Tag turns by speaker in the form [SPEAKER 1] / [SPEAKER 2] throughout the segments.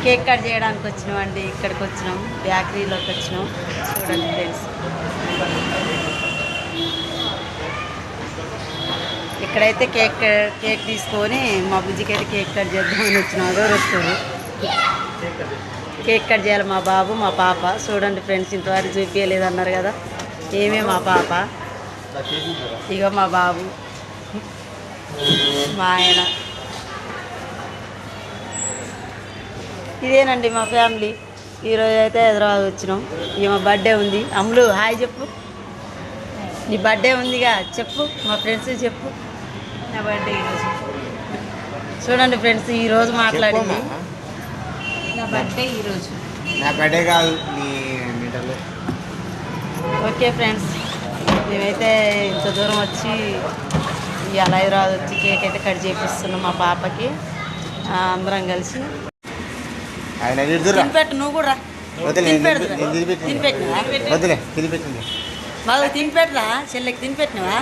[SPEAKER 1] Cake cut చేయడానికి వచ్చినామండి. ఇక్కడికి వచ్చినాం, బేకరీలోకి వచ్చినాం. చూడండి ఫ్రెండ్స్, ఇక్కడైతే కేక్ తీసుకొని మా బుజ్జికి అయితే కేక్ కట్ చేద్దామని వచ్చినాం. ఎవరు వస్తారు కేక్ కట్ చేయాలి? మా బాబు మా పాప. చూడండి ఫ్రెండ్స్, ఇంతవరకు చూపించలేదు అన్నారు కదా, ఏమే మా పాప, ఇగో మా బాబు, మా ఆయన. ఇదేనండి మా ఫ్యామిలీ. ఈరోజు అయితే హైదరాబాద్ వచ్చినాం. ఇక మా బర్త్డే ఉంది. అమ్ములు హాయ్ చెప్పు. నీ బర్త్డే ఉందిగా చెప్పు, మా ఫ్రెండ్స్ చెప్పు. నా బర్త్డే ఈరోజు. చూడండి ఫ్రెండ్స్, ఈరోజు మాట్లాడింది. నా బర్త్డే ఈరోజు.
[SPEAKER 2] నా బర్త్డే కాదు.
[SPEAKER 1] ఓకే ఫ్రెండ్స్, మేమైతే ఇంత దూరం వచ్చి ఇవాళ హైదరాబాద్ వచ్చి కేక్ అయితే కట్ చేపిస్తున్నాం మా పాపకి. అందరం కలిసి. తినిపెట్టు, నువ్వు కూడా తినిపెట్టినా బాగా తినిపెట్టరా? చెల్లెకి తినిపెట్టినవా?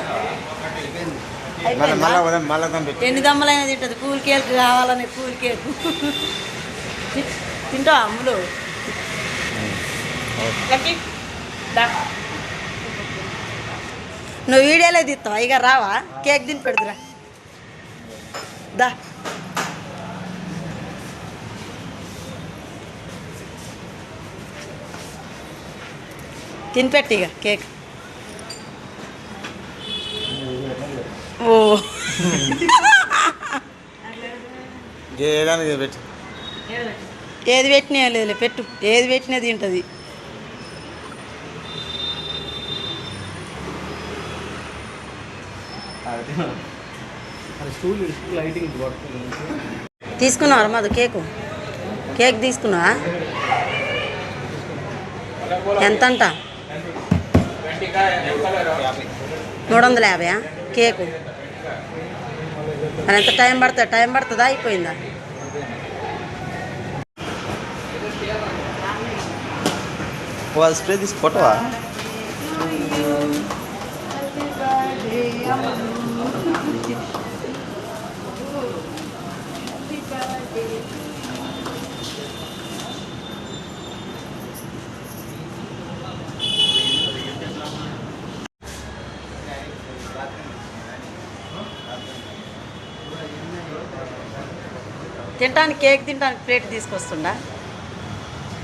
[SPEAKER 1] ఎన్ని దమ్మలైనా తింటుంది. కూల్ కేక్ కావాలని కూల్ కేక్ తింటావా అమ్ములు? నువ్వు వీడియోలో తీస్తావా? ఇక రావా? కేక్ తిని పెడుతురా దా. తినిపెట్టి ఇక కేక్. ఓ ఏది పెట్టినా లేదు, పెట్టు. ఏది పెట్టినా తింటుంది. తీసుకున్నావా మధు కేకు? కేక్ తీసుకున్నావా? ఎంతంట? 350 కేకు. అది ఎంత టైం పడుతుంది? టైం పడుతుందా? అయిపోయిందా?
[SPEAKER 2] స్ప్రే తీసి కొట్టవా?
[SPEAKER 1] తినడానికి కేక్ తినడానికి ప్లేట్ తీసుకొస్తుండా?